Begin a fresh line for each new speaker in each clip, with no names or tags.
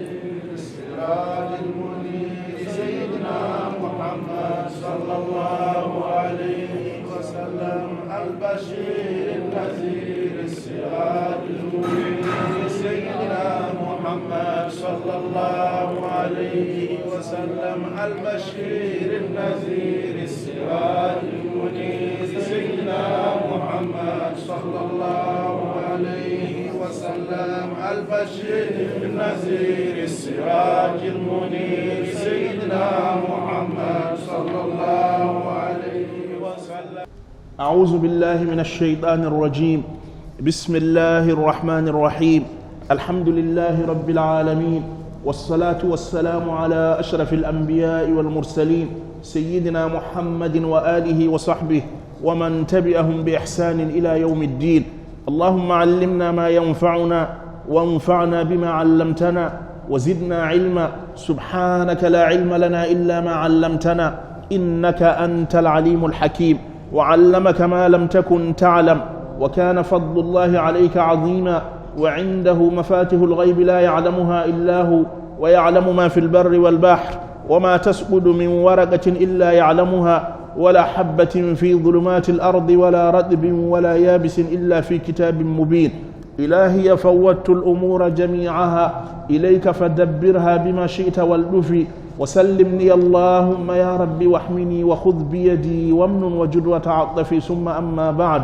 السراج المنير سيدنا محمد صلى الله عليه وسلم البشير النذير السراج المنير سيدنا محمد صلى الله عليه وسلم البشير النذير السراج المنير سيدنا محمد صلى الله عليه وسلم البشير النذير السراج المنير سيدنا محمد صلى الله عليه وسلم.
أعوذ بالله من الشيطان الرجيم. بسم الله الرحمن الرحيم. الحمد لله رب العالمين، والصلاة والسلام على أشرف الأنبياء والمرسلين سيدنا محمد وآله وصحبه ومن تبعهم بإحسان إلى يوم الدين. اللهم علمنا ما ينفعنا وانفعنا بما علمتنا وزدنا علما. سبحانك لا علم لنا إلا ما علمتنا إنك أنت العليم الحكيم. وعلمك ما لم تكن تعلم، وكان فضل الله عليك عظيما، وعنده مفاتح الغيب لا يعلمها إلا هو، ويعلم ما في البر والبحر، وما تسقط من ورقة إلا يعلمها، ولا حبة في ظلمات الأرض ولا رطب ولا يابس إلا في كتاب مبين. إلهي فوضت الأمور جميعها إليك فدبرها بما شئت واللفي، وسلمني اللهم يا رب واحمني وخذ بيدي وامن وجد وتعطفي. ثم أما بعد،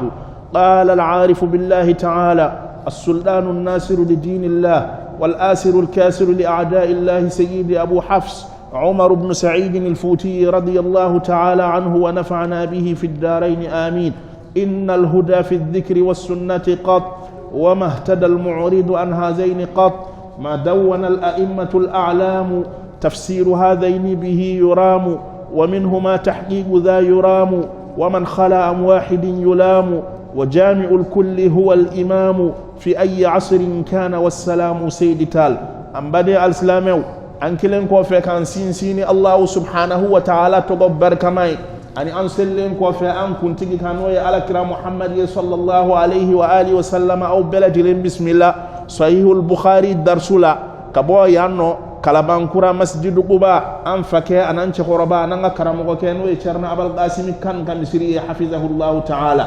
قال العارف بالله تعالى السلطان الناصر لدين الله والآسر الكاسر لأعداء الله سيد أبو حفص عمر بن سعيد الفوتي رضي الله تعالى عنه ونفعنا به في الدارين آمين. إن الهدى في الذكر والسنة قط، وما اهتدى المعرض عن هذين قط. ما دون الأئمة الأعلام تفسير هذين به يرام، ومنهما تحقيق ذا يرام، ومن خلا عن واحد يلام. وجامع الكل هو الإمام في أي عصر كان، والسلام سيد تال. أم بدأ الإسلام أنكلن كوفي كان سيني الله سبحانه وتعالى تقبر كماي أني أنسلن كوفي أن كنت كانوا على كرام محمد صلى الله عليه وآله وسلم أو بلجلين بسم الله. صحيح البخاري درسولا كبوا يانو كلابانكورا مسجد قباء أنفك أن أنش خربا أن كرامك كانوا يشرنا أبو القاسم كان سري حفظه الله تعالى.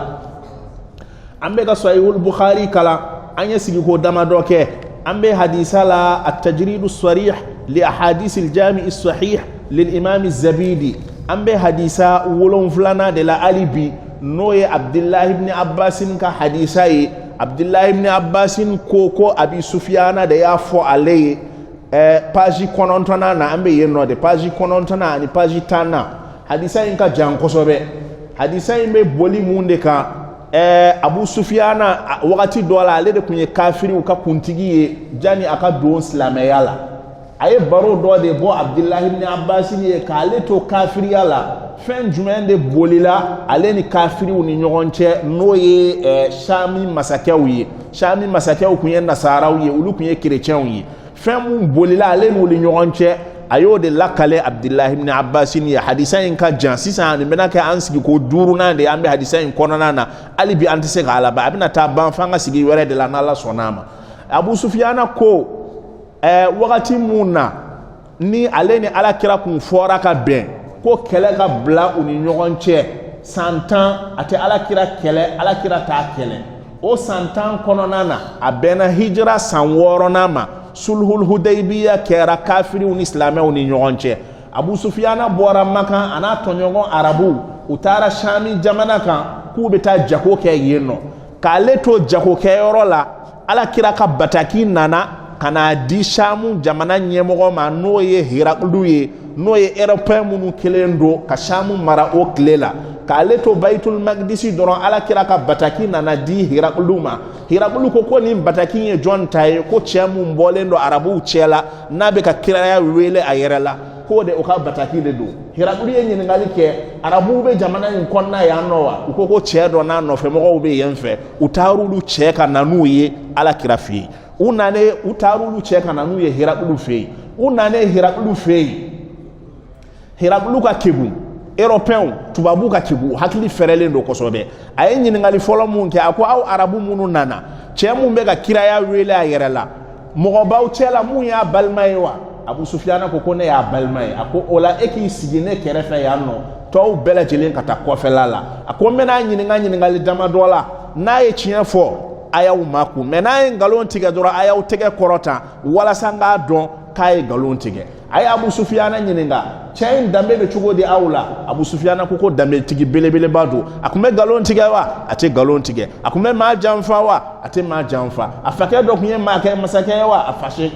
أمبك صحيح البخاري كلا أن يسيقه دمدوك. أمبك حديث لا التجريد الصريح لأحاديث الجامع الصحيح للإمام الزبيدي. أمبك حديث ولون فلانا de la alibi noye Abdullah ibn Abbasin ka hadisai. Abdullah ibn Abbasin koko Abi Sufyana de ya fo aleye page konontona na ambe yeno de page konontona ni page tana hadisai ka jankosobe. Hadisai me boli munde ka Abu Sufyana wakati dola ale de kunye kafiri uka kuntigiye jani aka don islameyala aye baro do de bo Abdullah ibn Abbas ni ka ale to kafiri yala fen jumende bolila ale ni kafiri uni nyogonche noye Shami masakew kunye nasarawiye ulu kunye chrétienwiye fen mu bolila ale ni uli nyogonche ayo de lakale Abdullah ibn Abbas ni hadisa in ka jan sisan ni menaka ansigi ko duru na de ambe hadisa in konona na ali bi antise ga alaba abina ta ban fanga sigi were de la nala sonama. Abu Sufyana ko wakati muna ni ale ni ala kira kun fora ka ben ko kele ka bla uni nyogonche santan ate ala kira kele ala kira ta kele o santan konona na abena hijra sanworo na ma sulhul hudaybiya kera kafiri un islamé un ñogonche. Abu Sufyana bora maka ana tonyogo arabu utara Shami jamana kan ku beta jako ke yeno ka leto jako ke yorola ala kira ka bataki nana kana di Shamu jamana nyemogo ma noye Hirakluye noye Europe munu kelendo ka Shamu mara o klela ka leto Baitul Maqdisi doron ala kira ka bataki nana di Hirakluma. Hirakulu ko ni bataki ye John tay ko chemu mbolendo arabu chela nabe ka kira ya wele ayerela ko de o ka bataki de do. Hirakulu ye nyi ngali ke arabu be jamana in konna ya nowa ko chedo na no fe mo be yenfe utarulu cheka nanuye ala kira fi unane utarulu cheka nanuye Hirakulu fe unane Hirakulu fe Hirakulu ka kebu Européen tubabu ka kibu hakili ferele ndo kosobe aye nyini ngali folo munke ako au arabu munu nana chemu mbega kiraya wele ayerela mogobaw cɛla mun y'a balima ye wa Abu Sufyana ko ne y'a balima ye a ko o la e k'i sigi ne kɛrɛfɛ yan nɔ tɔw bɛɛ lajɛlen ka taa kɔfɛla la a ko n bɛna ɲininkali dama dɔ la n'a ye tiɲɛ fɔ a y'aw makun mais n'a ye nkalon tigɛ dɔrɔn a y'aw tɛgɛ kɔrɔta walasa n k'a dɔn k'a ye nkalon tigɛ a ye Abu Sufyana ɲininka cɛ in danbe bɛ cogo di aw la Abu Sufyana ko danbetigi belebeleba don a tun bɛ nkalon tigɛ wa a tɛ nkalon tigɛ a tun bɛ maa janfa wa a tɛ maa janfa a fakɛ dɔ tun ye maa kɛ masakɛ ye wa a fa si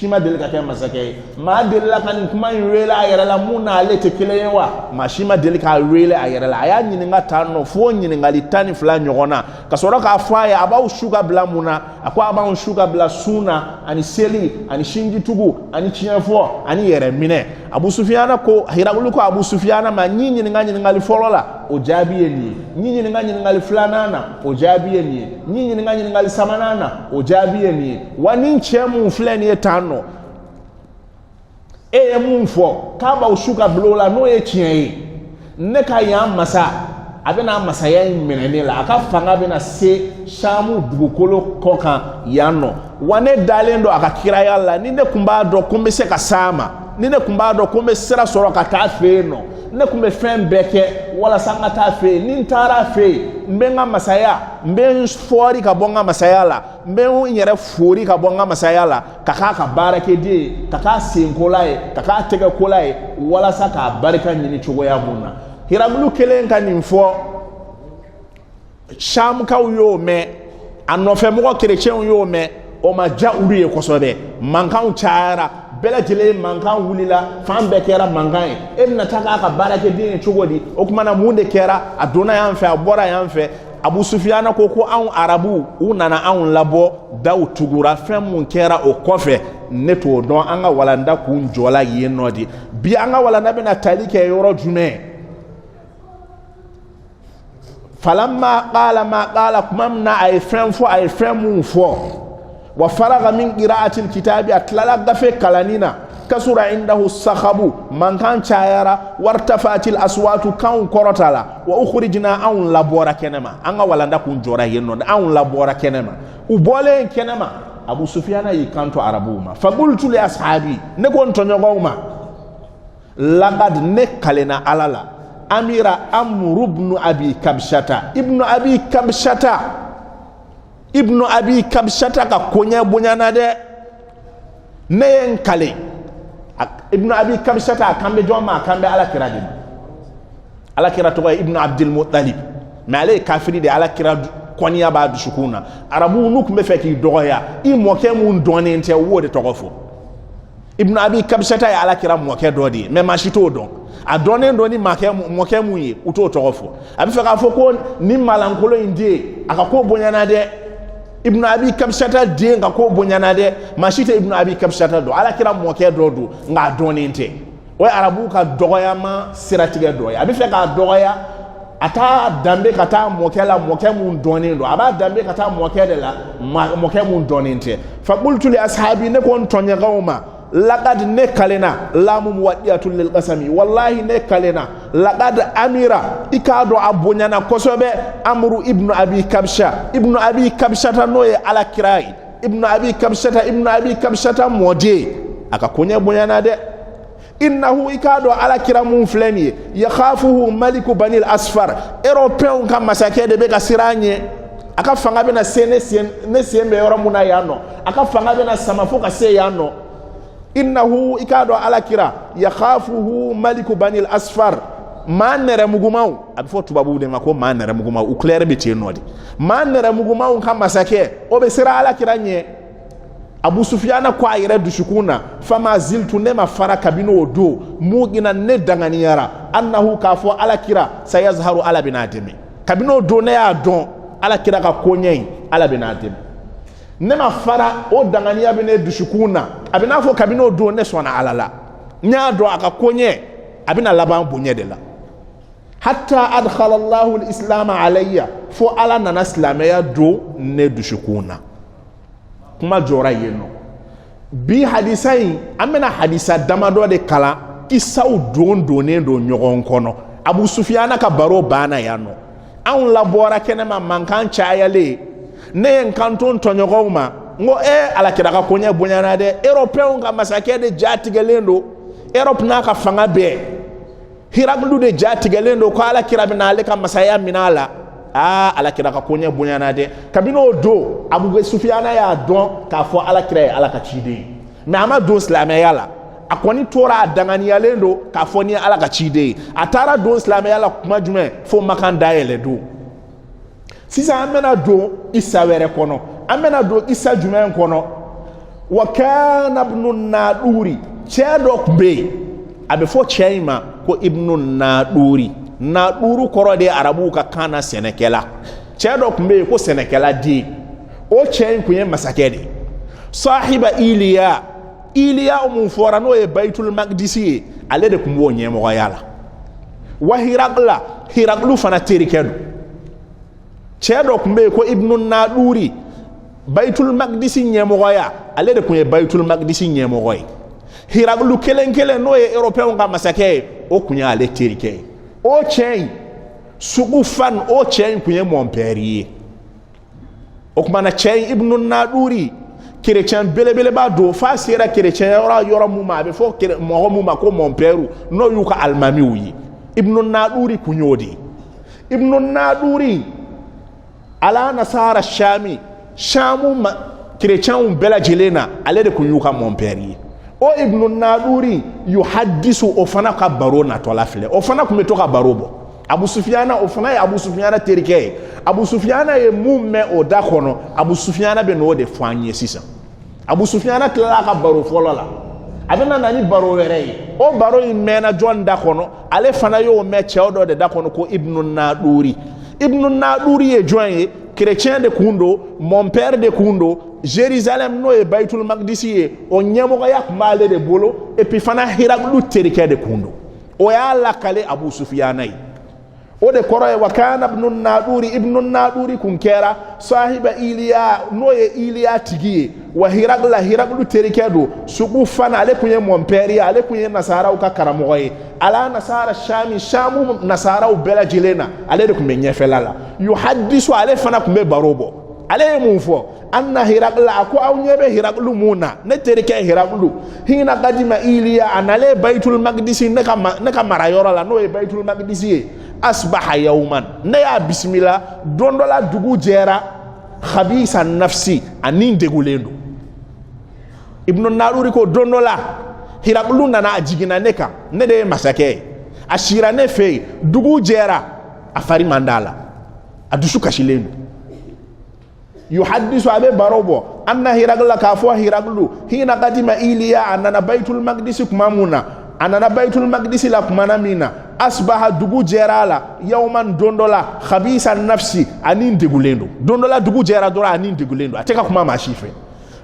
ma deli ka kɛ masakɛ ye maa delila ka nin kuma in wele a yɛrɛ la mun n'ale tɛ kelen ye wa maa si ma deli k'a wele a yɛrɛ la a y'a ɲininka tan nɔ fo ɲininkali 12 ɲɔgɔn na ka sɔrɔ k'a fɔ a ye a b'aw su ka bila mun na a ko a b'anw su ka bila sun na ani seli ani sinjitugu ani tiɲɛfɔ ani yɛrɛ minɛ Abu Sufyana ko Hirakulu ko Abu Sufyana ma ɲi ɲininkali fɔlɔ la o jaabi ye nin ye ɲi ɲininkali filanan na o jaabi ye nin ye ɲi ɲininkali sabanan na o jaabi ye nin ye wa ni cɛ mun filɛ nin ye tan nɔ e ye mun fɔ k'a b'aw su ka bila o la n'o ye tiɲɛ ye ne ka yan masa a bɛna masaya in minɛ ne la a ka fanga bɛna se Samu dugukolo kɔ kan yan nɔ wa ne dalen don a ka kiraya la ni ne tun b'a dɔn ko n bɛ se ka s'a ma ni ne tun b'a dɔn ko n bɛ sira sɔrɔ ka taa fɛ yen nɔ ne tun bɛ fɛn bɛɛ kɛ walasa n ka taa fɛ yen ni n taara fɛ yen n bɛ n ka masaya n bɛ n fɔri ka bɔ n ka masaya la n bɛ n yɛrɛ fori ka bɔ n ka masaya la ka k'a ka baarakɛden ye ka k'a senkola ye ka k'a tɛgɛkola ye walasa k'a barika ɲini cogoya mun na Hirakulu kelen ka nin fɔ Samukaw y'o mɛn a nɔfɛmɔgɔ kerecɛnw y'o mɛn o ma diya olu ye kosɛbɛ mankanw cayara bɛɛ lajɛlen mankan wulila fan bɛɛ kɛra mankan ye e bɛna taa k'a ka baarakɛden ye cogo di o kumana mun de kɛra a donna yan fɛ a bɔra yan fɛ Abu Sufyana ko anw arabu u nana anw labɔ daw tugura fɛn mun kɛra o kɔfɛ ne t'o dɔn an ka walanda kun jɔla yen nɔ de bi an ka walanda bɛna tali kɛ yɔrɔ jumɛn falamma qala ma qala kuma min na a ye fɛn fɔ a ye fɛn mun fɔ wa faraga min qira'atil kitabi a tilala gafe kalanina kasura indahu sakhabu mankan cayara wartafatil aswatu kan kɔrɔta la wa ukhrijna an labora kɛnɛma an ka walanda kun jɔra yen nɔ an labora kɛnɛma u bɔlen kɛnɛma Abu Sufyana y'i kanto arabuw ma faqultu li ashabi ne ko n tɔɲɔgɔnw ma laqad ne kalena ala la amira Amru ibn Abi Kabshata ibnu Abi Kabshata ka koɲɛ bonyana dɛ ne ye n kale ibnu Abi Kabshata a kan bɛ jɔn ma a kan bɛ alakira de ma alakira tɔgɔ ye ibnu Abdul Muttalib mais ale ye kafiri de alakira kɔniya b'a dusukun na arabuw n'u tun bɛ fɛ k'i dɔgɔya i mɔkɛ mun dɔnnen tɛ u b'o de tɔgɔ fɔ ibnu Abi Kabshata ye alakira mɔkɛ dɔ de ye mais maa si t'o dɔn a dɔnnen dɔ ni mɔkɛ mun ye u t'o tɔgɔ fɔ a bɛ fɛ k'a fɔ ko ni malankolo in den a ka ko bonyana dɛ ibnu Abi Kabshata den ka ko bonyana dɛ maa si tɛ ibnu Abi Kabshata dɔn alakira mɔkɛ dɔ don nka a dɔnnen tɛ o ye arabuw ka dɔgɔyama siratigɛ dɔ ye a bɛ fɛ k'a dɔgɔya a t'a danbe ka taa mɔkɛ la mɔkɛ mun dɔnnen don a b'a danbe ka taa mɔkɛ de la mɔkɛ mun dɔnnen tɛ faqultu li ashabi ne ko n tɔɲɔgɔnw ma laqad ne kalena lamu muwaddiyatul lil qasami wallahi ne kalena laqad amira ikado abonyana kosobe Amru ibnu Abi Kabshata no ye alakirai ibnu Abi Kabshata mode aka konya bonyana de innahu ikado alakira mun fleni yakhafuhu maliku banil asfar européen ka masake de be ka siranye aka fanga be na sene ne sembe yoro muna yano aka fanga be na samafo ka se yano innahu ikado alakira yakhafuhu maliku banil asfar man nere mugumaw abifo tubabu de ngako man nere mugumaw u clair be tie nodi man nere mugumaw kan masake o be sira alakira nye Abu Sufyana kwa ayire dushukuna fama ziltu nema fara kabino odo mugina ne danganiyara annahu kafo alakira sayazharu ala binadimi kabino odo ne ya don alakira ka konyen ala binadimi nema fara o danganiya bene dushukuna abina fo kabino do ne sona alala nya do aka konye abina laban bonye de la hatta adkhala Allahu al-islam alayya fo ala nana islamaya do ne dushukuna kuma jora yeno bi hadisai amena hadisa damado de kala isaw don ne do nyogon kono Abu Sufyana ka baro bana yano an labora kenema mankan chayale ne en kanton tonyogoma ngo alakira ka konya bonyana de européen ga masake de jatigelendo Europe na ka fanga be Hiraqlu de jatigelendo ko alakira binale ka masaya minala alakira ka konya bonyana de kabino do Abu Sufyana ya don ka fo alakira alaka chide mais ama do islamé yala akoni tora dangani alendo ka fo ni alaka chide atara do islamé yala kuma jume fo makanda ele do sisa amena do isa were kono amena do isa jume kono wa kana ibn naduri chedok be abe fo cheima ko ibn naduru koro de arabu ka kana senekela chedok be ko senekela di o chein kunye masakede sahiba iliya umu forano e baitul maqdisi ale de kumbo nyemo yala wa hiraqlu fana terikedu chedok be ko ibn naduri baitul maqdisi nyemo ya ale de kunye baitul maqdisi nyemo Hiraqlu kelen no e européen ga masake o kunya ale terike o chain sugu fan o chain kunye monperier o kuma na chain ibn naduri chrétien belebele ba do fa sera chrétien yora muma be fo mo muma ko monperu no yuka almami wi ibn naduri kunyodi ibn naduri ala nasara shamu chrétien bela jelena ale de kunyuka monperier o ibn naduri yuhaddisu ofana ka baro na tola file ofana kumetoka barobo Abu Sufyana terike Abu Sufyana ye mumme o dakono Abu Sufyana be no de fanye sisa Abu Sufyana tla ka baro folola abena nani baro were o baro imena John dakono ale fana yo me chewdo de dakono ko ibn naduri ye joye chrétien de kundo mon père de kundo Jérusalem no e Baitul Maqdisi o nyamo yak male de bolo et puis fana Hiraqlu terike de kundo o ya la kale Abu Sufyana o de koro e wakana ibn naduri kunkera sahiba iliya no e iliya tigiye wa Hiraqlu terike do sugu fana ale kunye mon père ale kunye nasara ka karamoye ala nasara shamu nasara u bela jilena ale de kumenye felala yuhaddisu ale fana kumbe barobo ale mufo anna Hiraqla ako awnyebe Hiraqlu muna ne terike Hiraqlu hina qadima iliya anale baitul maqdisi neka marayora la no e baitul maqdisi asbaha yawman ne ya bismillah dondola dugu jera khabisa nafsi anin degulendo ibn naduri ko dondola Hiraqlu nana ajigina neka ne de masake ashira ne fe dugu jera afari mandala adushu kashilendo yuhaddisu abe barobo anna Hiraqla kafwa Hiraqlu hina qadima iliya anna baitul maqdisi kumamuna anna baitul maqdisi la kumana mina asbaha dugu jerala yawman dondola khabisa nafsi anin degulendo dondola dugu jera dora anin degulendo ateka kumama shife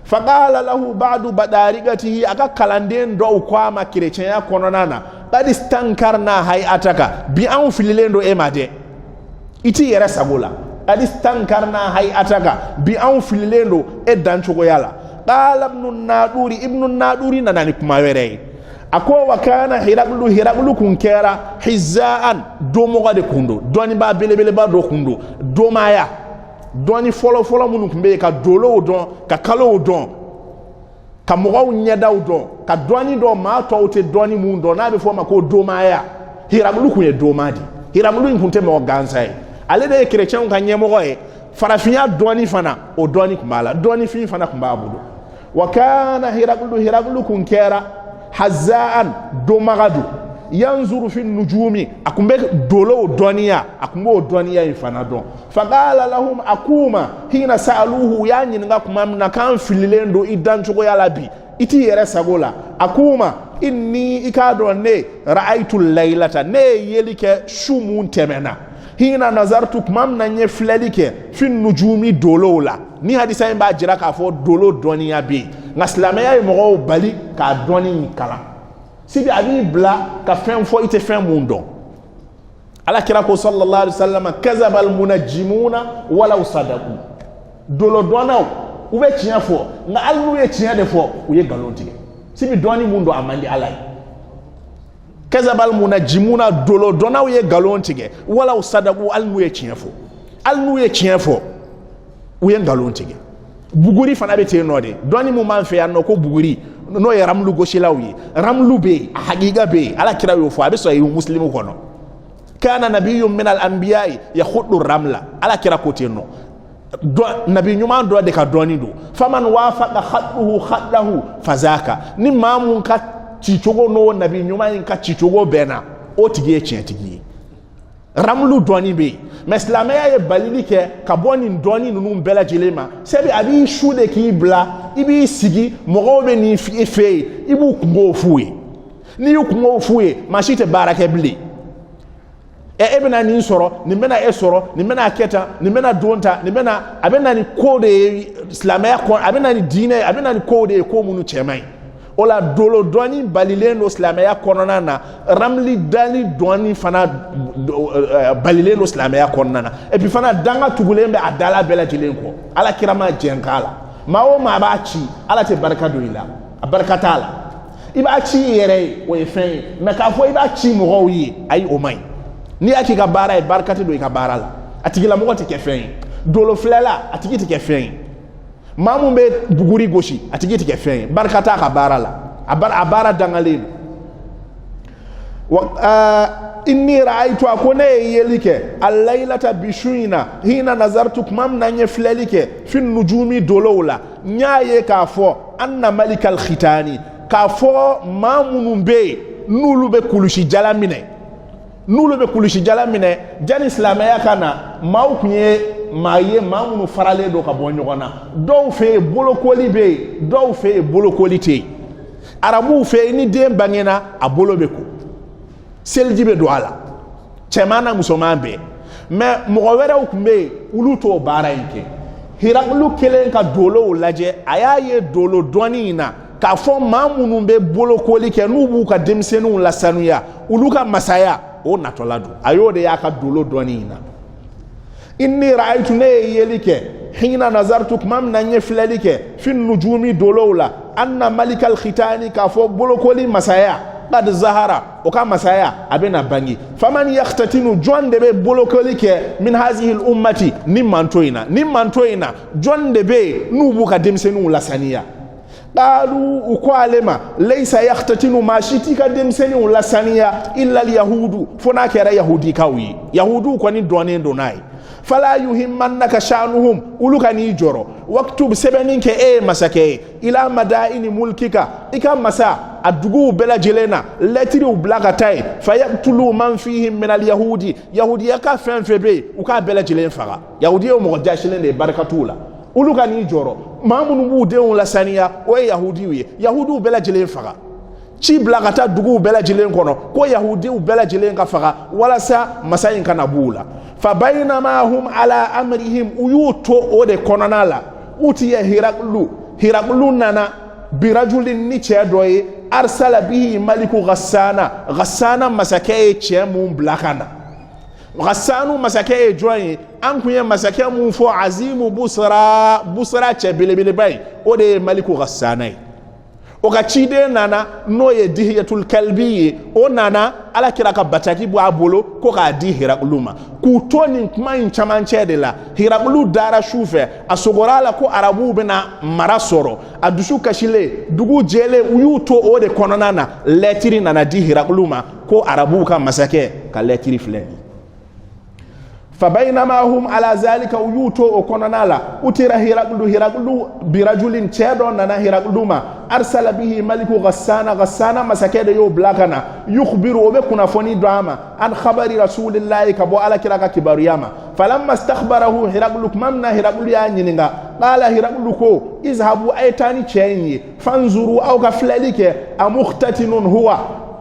faqala lahu ba'du badarigatihi aka kalanden do kwa ma chrétien ya kononana qad istankarna hayataka bi an fililendo emade iti yera sagola adistankarna hayataka bi an fililendo e danchogo yala qala ibn naduri nanani kuma were ako wakana Hiraqlu kunkera hizaan domo de kundo doni ba belebele ba do kundo domaya doni folo munu kumbe ka dolo don ka kalo don ka mogo nyeda don ka doni do ma to ote doni mundo na be foma ko domaya Hiraqlu kunye domadi Hiraqlu kunte mo gansai ale de chrétien ka nyemo farafinya doni fana o doni kumala doni fi fana kumbabudo wakana Hiraqlu kunkera hazaan domagadu yanzuru fi nujumi akumbe dolo doniya akumbo doniya ifana don faqala lahum akuma hina saaluhu yani nga kumamna kan fililendo idan chugo yalabi iti yere sagola akuma inni ikado ne ra'aytu laylata ne yelike shumun temena hina nazartu kumamna nye flelike fi nujumi dolo la ni hadisa imba jira ka fo dolo doniya bi ngaslama mo bali ka doni kala sibi abi bla ka fen fo ite fen mundo ala kira ko sallallahu alaihi wasallam kazaba al munajjimuna wala sadaqu dolo donaw ube tiya fo nga allu ye tiya de fo uye galontige sibi doni mundo amandi alay kazaba al munajjimuna dolo donaw ye galontige wala sadaqu almu ye tiya fo uye galontige buguri fana be te no de doni mu man fe yanno ko buguri no ye ramlu goshilawi ramlu be haqiqa be ala kira yo fo abe so yi muslimu kono kana nabiyyun min al anbiya'i yakhuddu ramla ala kira ko te no do nabi nyuma do de ka doni do faman wafaqa khadduhu khaddahu fazaka ni mamun ka cicogo no nabi nyuma in ka cicogo bena o tigi tigi ramlu doni be meslame ya balili ke ka boni doni nunu bela jilema sebi abi shude ki bla ibi sigi mogobe ni fe ibu kungo fuwe ni kungo fuwe mashite barake bli ebena ni soro ni mena soro ni mena keta ni mena donta ni mena abena ni kode islamaya ko abena ni dine abena ni kode ko munu chemai ola dolo doni balileno islamaya konona na ramli dali doni fana balileno islamaya konona et puis fana danga tugulembe adala bela jilenko ala kirama jenkala mawo ma ba ci ala te baraka do ila barakatala iba ci yere o efen me ka fo iba ci mo wi ay o mai ni aki ka bara e barakati do ka barala atigila mo te kefen dolo flela atigi te kefen mamu be buguri goshi atigi te kefen barakata ka barala abara dangalin inni ra'aytu akone yelike al-laylata bishuina hina nazartu mam nanye flalike fi nujumi dolowla nyaaye ka fo anna malikal khitani ka fo mamunu be nulu be kulushi jalamine jan islamaya kana mawkunye maye mamunu farale do ka bonyogona do fe bolokoli be do fe bolokolite arabu fe ni dem bangena abolobeko seljibe do ala chemana musomambe me mogowere ukumbe uluto bara yake hiraklu kelen ka dolo laje ayaye dolo doni na ka fo mamunu be bolokoli ke nubu ka demsenu la sanuya uluka masaya o natoladu ayode yaka dolo doni na inni ra'aytu ne yelike hina nazartu mam nanye flalike fi nujumi dolowla anna malikal khitani ka fo bolokoli masaya qad zahara o ka masaya abena bangi faman yahtatinu jonde be bolokoli ke min hazihi al ummati nimmantoina jonde be nubu ka demsenu lasaniya qalu ukwalema laysa yahtatinu ma shitika demsenu lasaniya illa al yahudu fona kera yahudi kawi yahudu ko ni donen donai fala yuhimmannaka sha'nuhum uluka ni joro waktub sebeninke masake ila madaini mulkika ika masa adugu bela jelena letiri ublagatai fayaqtulu man fihim min alyahudi yahudi yaka fenfebe uka bela jelen faga yahudi yo mo jashelen de barakatula uluka ni joro mamunu bu de on la saniya o yahudi wi yahudu bela jelen faga ci blagata dugu bela jelen kono ko yahudi u bela jelen ka faga wala sa masayin kana bula fa bainama hum ala amrihim uyuto ode konanala utiya hiraklu nana birajulin ni chedoye arsala bihi maliku ghassana masake chemu blakana ghassanu masake joye ankuye masake mu fo azimu busra chebelebele bay ode maliku ghassana oka chide nana noye dihiyatul kalbi o nana ala kira ka bataki bu abolo ko ka di hirakuluma ku toni kuma in chamanche de la hirakulu dara shufe asogorala ko arabu bena marasoro adushu kashile dugu jele uyuto o de kononana letiri nana di hirakuluma ko arabu ka masake ka letiri fleni فبينما هم على ذلك ويوتو وكوننالا أترى هرقلو برجل تشيدون نانا هرقلوما أرسل به ملك غسانا مسكيد يو بلاكنا يخبر وبكنا فوني دراما عن خبر رسول الله كبو على كلاك كبارياما فلما استخبره هرقلو كمامنا هرقلو يانينغا قال هرقلو كو اذهبوا أيتاني تشيني فانظروا أو كفلالك أمختتن هو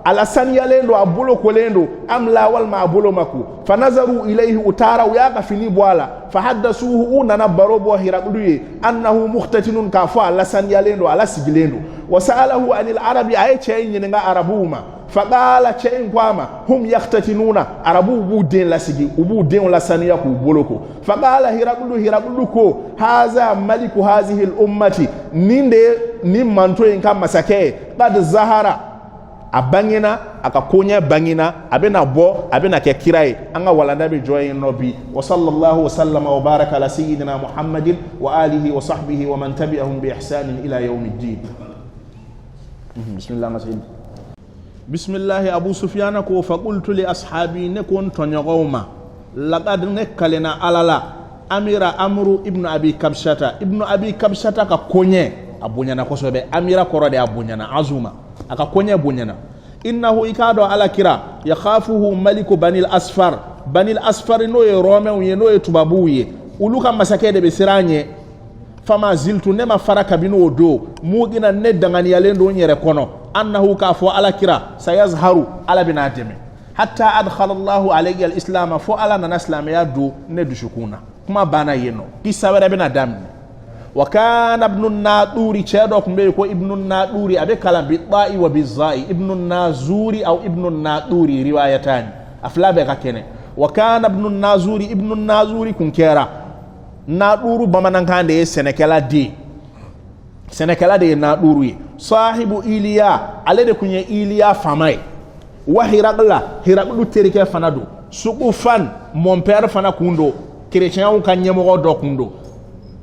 ala saniyalendo abulo kolendo amla wal ma abulo maku fanazaru ilayhi utara yaqa fini bwala fahaddasuhu unana barobo hiraqluye annahu mukhtatinun kafa ala saniyalendo ala sigilendo wasalahu anil arabi ayche nyinga arabuma faqala chain kwama hum yahtatinuna arabu budin la sigi ubudin la saniya ku boloko faqala hiraqlu ko haza maliku hazihi al ummati ninde nimmanto en kam masake qad zahara a bangena aka konya bangina abena bo abena ke kirai anga walanda be joye nobi wa sallallahu wa sallama wa baraka ala sayyidina Muhammadin wa alihi wa sahbihi wa man tabi'ahum bi ihsan ila yawmiddin. Bismillah masin. Bismillah Abu Sufyan ko fa qultu li ashabi ne kon tonyogoma laqad nekalena alala amira amru ibnu abi kabshata ka konye abunyana kosobe amira korode abunyana azuma aka konye bunyana innahu ikado ala kira yakhafuhu maliku banil asfar no ye rome ye no ye tubabuye uluka masakede be siranye fama ziltu nema faraka binu odo mugina ne dangani yalendo nyere kono annahu kafo ala kira sayazharu ala binademe hatta adkhala Allahu alayhi al-islam fo ala na islam ya do ne dushukuna kuma bana yeno kisawere bena damni wa kana ibn an-naduri chedo kumbe ko ibn an-naduri abe kala bi ta'i wa bi za'i ibn an-nazuri au ibn an-naduri riwayatani aflabe kakene wa kana ibn an-nazuri kun kera naduru bamanankande senekala de naduru sahibu iliya alede kunye iliya famai wa hiraqlu terike fanado suqufan mon père fana kundo chrétien on kanyemo do kundo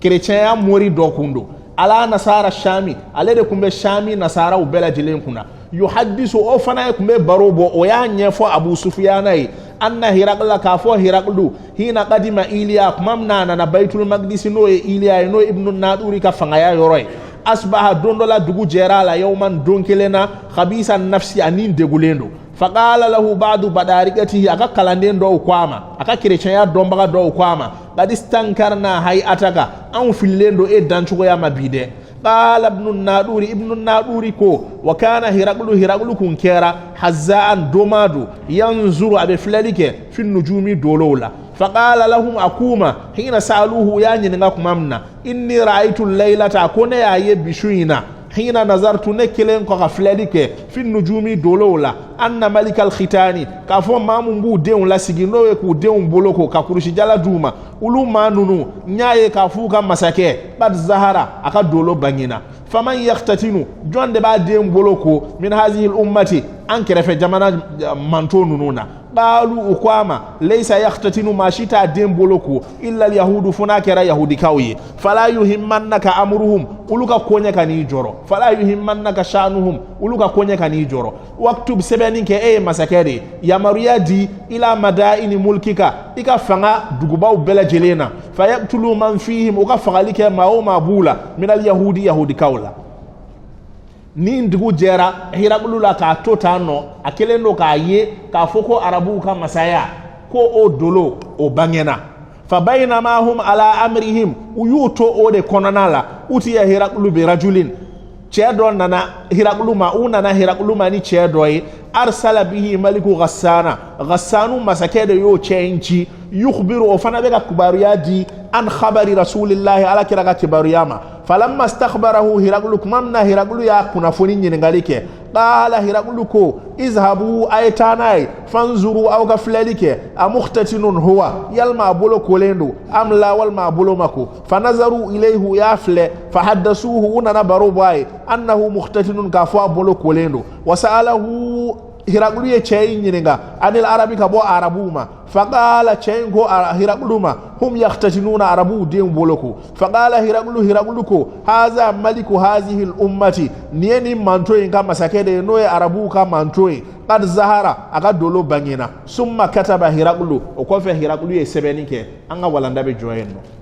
chrétien mori do kundo ala nasara shami alede kumbe shami nasara ubela jilen kuna yuhaddisu o fana kumbe barobo o ya nyefo Abu Sufyan ay anna hiraqla kafo hiraqlu hina qadima iliya mamna na baitul maqdis no iliya no ibn naduri ka fangaya yoroy asbaha dondola dugu jerala yawman donkelena khabisa nafsi anin degulendo faqala lahu ba'du badarikatihi aka kalanden do kwama aka chrétien ya dombaga do kwama badistankarna hayataka an fillendo e danchugo ya mabide qala ibn naduri ko wa kana hiraqlu kun kera hazzaan domadu yanzuru abe flalike fi nujumi dolola faqala lahum akuma hina saluhu yani ngakumamna inni ra'aytu al-laylata kone ya yebishuina hina nazartu nekelen ko gafladike fi nujumi dolola anna malikal khitani kafo mamu mbu deun la siginowe ku deun boloko kakurushi jala duma uluma nunu nyaye kafuka masake bad zahara aka dolo bangina faman yaqtatinu jonde ba deun boloko min hazihi al ummati ankerefe jamana mantonu nuna qalu ukwama laysa yaqtatinu mashita demboloko illa alyahudu funakira yahudi kawiye fala yuhimmannaka amruhum uluka konyeka ni joro fala yuhimmannaka shanuhum uluka konyeka ni joro waktub sebeninke e masakere ya mariyadi ila madaini mulkika ika fanga dugubaw bela jelena fayaqtulu man fihim uka fagalike mauma bula min alyahudi yahudi kawla ni ndugu jera hiraqlu la ka totano akelendo ka ye ka foko arabu ka masaya ko o dolo o bangena fa bainama hum ala amrihim uyuto o de konanala utiya hiraqlu bi rajulin chedo nana hiraqlu ma unana hiraqlu mani chedo yi arsala bihi maliku ghassanu masakede yo chenchi yukhbiru o fana be ka kubaru yadi an khabari rasulillahi ala kiraka kibaru yama falamma istakhbarahu hiraqlu kumamna hiraqlu ya kuna foni nyingalike qala hiraqlu ko izhabu aytanai fanzuru aw gaflalike amukhtatinun huwa yalma bolo kolendo am la wal ma bolo mako fanazaru ilayhi yafle fahaddasuhu unana barubai annahu mukhtatinun kafwa bolo kolendo wasalahu hiraqlu ye cey nyininga anil arabi ka bo arabuma faqala chengo hiraqluma hum yaqtatinuna arabu dem boloko faqala hiraqlu ko haza maliku hazihi al ummati nieni mantoy nga masakede noye arabu ka mantoy qad zahara aga dolo bangina summa kataba hiraqlu o ko fe hiraqlu ye sebeninke anga walanda be joyenno